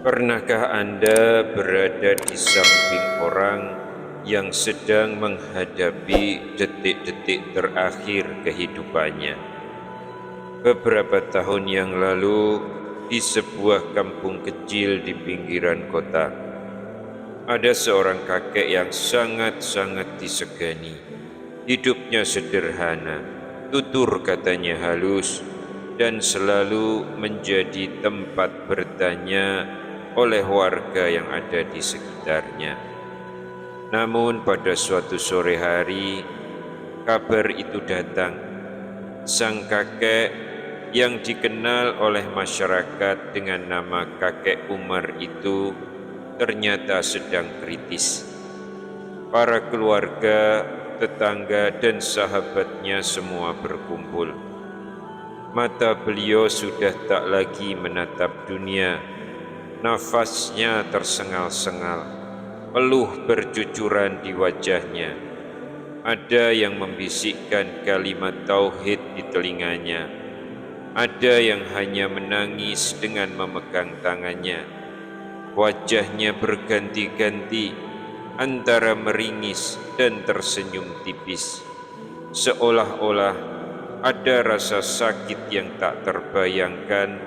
Pernahkah Anda berada di samping orang yang sedang menghadapi detik-detik terakhir kehidupannya? Beberapa tahun yang lalu, di sebuah kampung kecil di pinggiran kota, ada seorang kakek yang sangat-sangat disegani. Hidupnya sederhana, tutur katanya halus, dan selalu menjadi tempat bertanya oleh warga yang ada di sekitarnya. Namun pada suatu sore hari, kabar itu datang. Sang kakek yang dikenal oleh masyarakat dengan nama Kakek Umar itu ternyata sedang kritis. Para keluarga, tetangga, dan sahabatnya semua berkumpul. Mata beliau sudah tak lagi menatap dunia. Nafasnya tersengal-sengal, peluh bercucuran di wajahnya. Ada yang membisikkan kalimat tauhid di telinganya. Ada yang hanya menangis dengan memegang tangannya. Wajahnya berganti-ganti antara meringis dan tersenyum tipis, seolah-olah ada rasa sakit yang tak terbayangkan,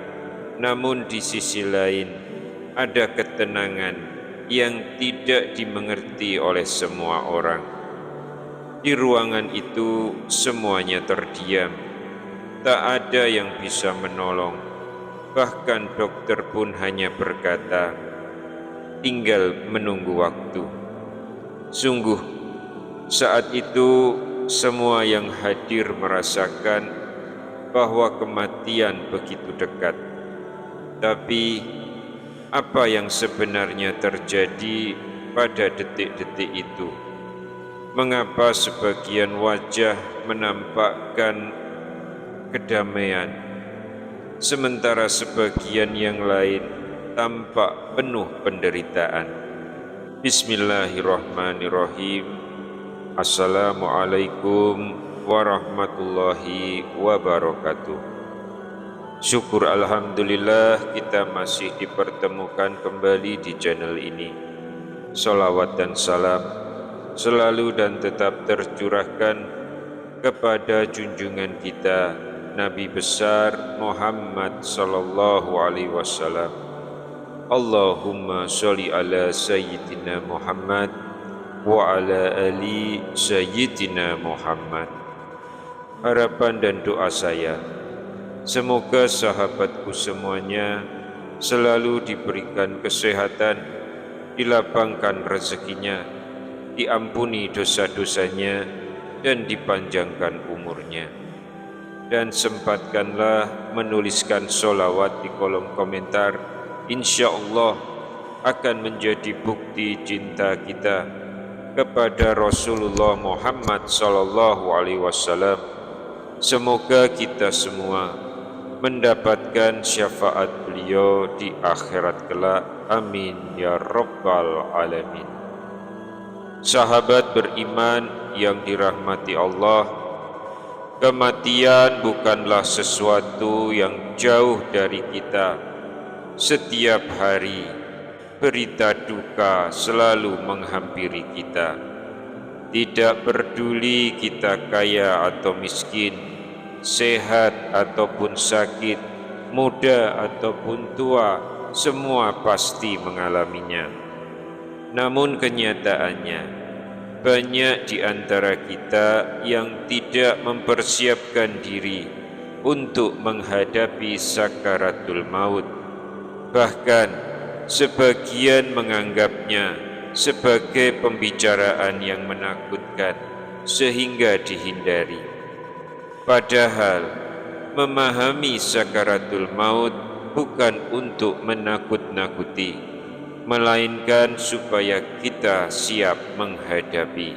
namun di sisi lain ada ketenangan yang tidak dimengerti oleh semua orang. Di ruangan itu semuanya terdiam, tak ada yang bisa menolong, bahkan dokter pun hanya berkata, tinggal menunggu waktu. Sungguh, saat itu semua yang hadir merasakan bahwa kematian begitu dekat. Tapi apa yang sebenarnya terjadi pada detik-detik itu? Mengapa sebagian wajah menampakkan kedamaian, sementara sebagian yang lain tampak penuh penderitaan? Bismillahirrahmanirrahim. Assalamualaikum warahmatullahi wabarakatuh. Syukur alhamdulillah kita masih dipertemukan kembali di channel ini. Salawat dan salam selalu dan tetap tercurahkan kepada junjungan kita Nabi besar Muhammad sallallahu alaihi wasallam. Allahumma sholli ala sayyidina Muhammad wa ala ali sayyidina Muhammad. Harapan dan doa saya, semoga sahabatku semuanya selalu diberikan kesehatan, dilapangkan rezekinya, diampuni dosa-dosanya, dan dipanjangkan umurnya. Dan sempatkanlah menuliskan sholawat di kolom komentar. Insya Allah akan menjadi bukti cinta kita kepada Rasulullah Muhammad sallallahu alaihi wasallam. Semoga kita semua mendapatkan syafaat beliau di akhirat kelak. Amin ya rabbal alamin. Sahabat beriman yang dirahmati Allah, kematian bukanlah sesuatu yang jauh dari kita. Setiap hari berita duka selalu menghampiri kita. Tidak peduli kita kaya atau miskin, sehat ataupun sakit, muda ataupun tua, semua pasti mengalaminya. Namun kenyataannya, banyak di antara kita yang tidak mempersiapkan diri untuk menghadapi sakaratul maut. Bahkan sebagian menganggapnya sebagai pembicaraan yang menakutkan sehingga dihindari. Padahal memahami sakaratul maut bukan untuk menakut-nakuti, melainkan supaya kita siap menghadapi.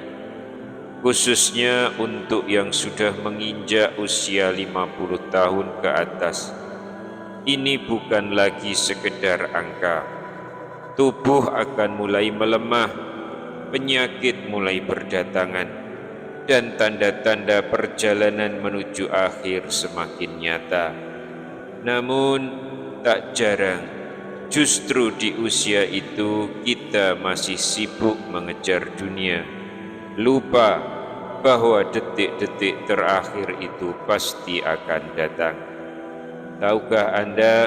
Khususnya untuk yang sudah menginjak usia 50 tahun ke atas. Ini bukan lagi sekedar angka. Tubuh akan mulai melemah, penyakit mulai berdatangan, dan tanda-tanda perjalanan menuju akhir semakin nyata. Namun tak jarang Justru di usia itu kita masih sibuk mengejar dunia, lupa bahwa detik-detik terakhir itu pasti akan datang. Tahukah Anda,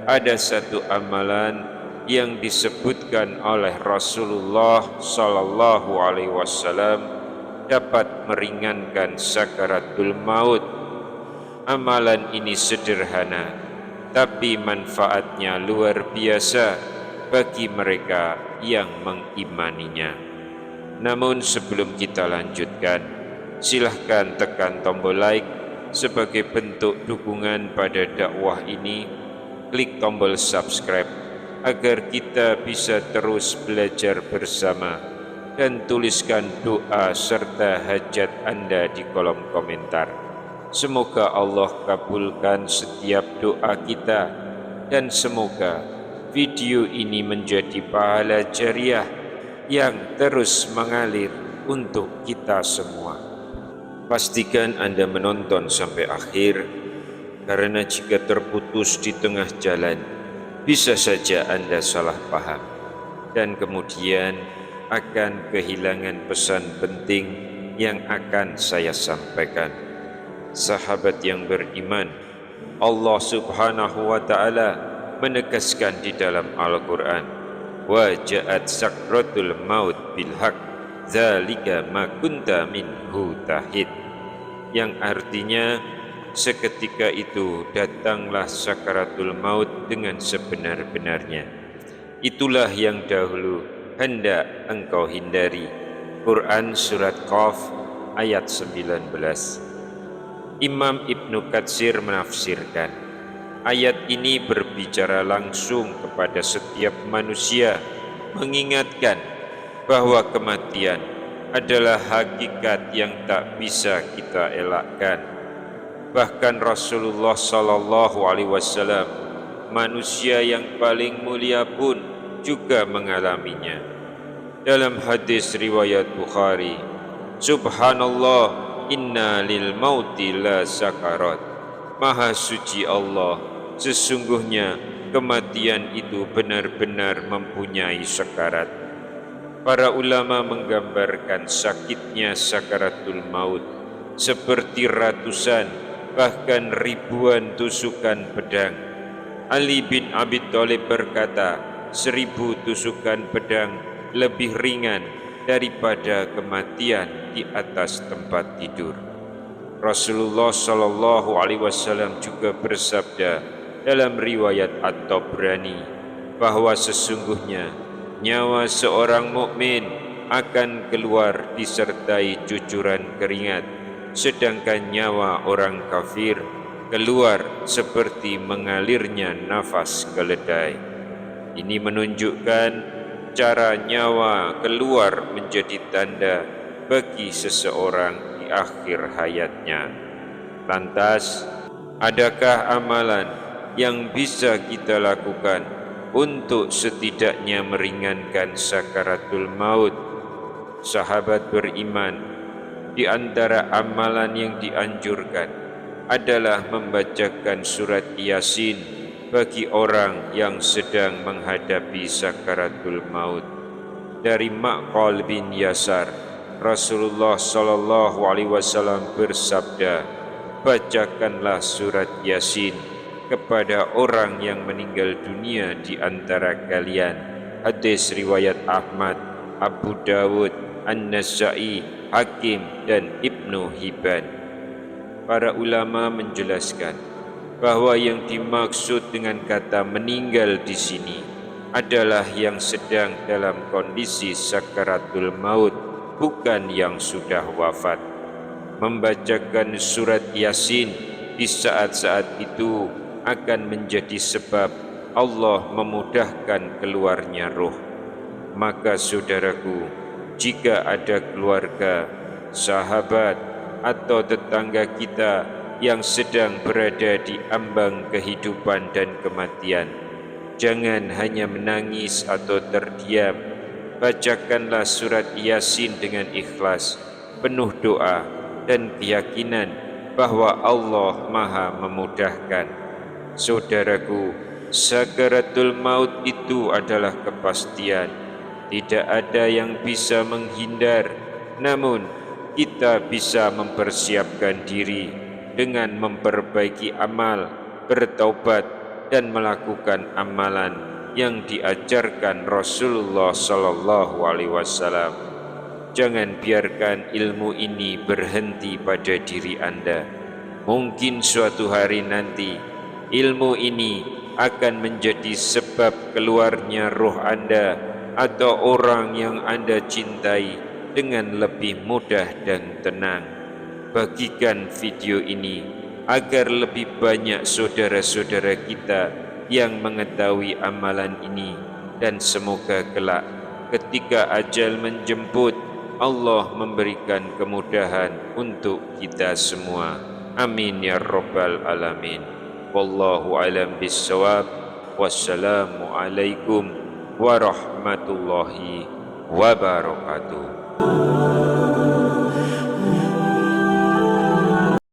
ada satu amalan yang disebutkan oleh Rasulullah sallallahu alaihi wasallam dapat meringankan sakaratul maut. Amalan ini sederhana, tapi manfaatnya luar biasa bagi mereka yang mengimaninya. Namun sebelum kita lanjutkan, silahkan tekan tombol like sebagai bentuk dukungan pada dakwah ini. Klik tombol subscribe agar kita bisa terus belajar bersama, dan tuliskan doa serta hajat Anda di kolom komentar. Semoga Allah kabulkan setiap doa kita, dan semoga video ini menjadi pahala jariah yang terus mengalir untuk kita semua. Pastikan Anda menonton sampai akhir, karena jika terputus di tengah jalan, bisa saja Anda salah paham, dan kemudian akan kehilangan pesan penting yang akan saya sampaikan. Sahabat yang beriman, Allah subhanahu wa ta'ala menegaskan di dalam Al-Quran, wa ja'at sakratul maut bilhaq zalika ma kunta minhu tahid, yang artinya seketika itu datanglah sakaratul maut dengan sebenar-benarnya. Itulah yang dahulu hendak engkau hindari. Quran Surat Qaf ayat 19. Imam Ibnu Katsir menafsirkan, ayat ini berbicara langsung kepada setiap manusia, mengingatkan bahwa kematian adalah hakikat yang tak bisa kita elakkan. Bahkan Rasulullah sallallahu alaihi wasallam, manusia yang paling mulia pun juga mengalaminya. Dalam hadis riwayat Bukhari, Subhanallah, inna lil mauti la sakarat. Maha suci Allah, sesungguhnya kematian itu benar-benar mempunyai sakarat. Para ulama menggambarkan sakitnya sakaratul maut seperti ratusan, bahkan ribuan tusukan pedang. Ali bin Abi Thalib berkata, 1000 tusukan pedang lebih ringan daripada kematian di atas tempat tidur. Rasulullah sallallahu alaihi wasallam juga bersabda dalam riwayat At-Tabrani bahwa sesungguhnya nyawa seorang mukmin akan keluar disertai cucuran keringat, sedangkan nyawa orang kafir keluar seperti mengalirnya nafas keledai. Ini menunjukkan cara nyawa keluar menjadi tanda bagi seseorang di akhir hayatnya. Lantas, adakah amalan yang bisa kita lakukan untuk setidaknya meringankan sakaratul maut? Sahabat beriman, di antara amalan yang dianjurkan adalah membacakan surat Yasin bagi orang yang sedang menghadapi sakaratul maut. Dari Ma'qal bin Yasar, Rasulullah sallallahu alaihi wasallam bersabda, bacakanlah surat Yasin kepada orang yang meninggal dunia di antara kalian. Hadis riwayat Ahmad, Abu Dawud, An-Nasa'i, Hakim, dan Ibnu Hibban. Para ulama menjelaskan bahwa yang dimaksud dengan kata meninggal di sini adalah yang sedang dalam kondisi sakaratul maut, bukan yang sudah wafat. Membacakan surat Yasin di saat-saat itu akan menjadi sebab Allah memudahkan keluarnya roh. Maka saudaraku, jika ada keluarga, sahabat, atau tetangga kita yang sedang berada di ambang kehidupan dan kematian, jangan hanya menangis atau terdiam. Bacakanlah surat Yasin dengan ikhlas, penuh doa dan keyakinan bahwa Allah Maha memudahkan. Saudaraku, Sakaratul maut itu adalah kepastian. Tidak ada yang bisa menghindar, namun kita bisa mempersiapkan diri dengan memperbaiki amal, bertaubat, dan melakukan amalan yang diajarkan Rasulullah sallallahu alaihi wasallam. Jangan biarkan ilmu ini berhenti pada diri Anda. Mungkin suatu hari nanti ilmu ini akan menjadi sebab keluarnya roh Anda atau orang yang Anda cintai dengan lebih mudah dan tenang. Bagikan video ini agar lebih banyak saudara-saudara kita yang mengetahui amalan ini, dan semoga kelak ketika ajal menjemput Allah memberikan kemudahan untuk kita semua. Amin ya rabbal alamin. Wallahu alam bissawab. Wassalamu alaikum warahmatullahi wabarakatuh.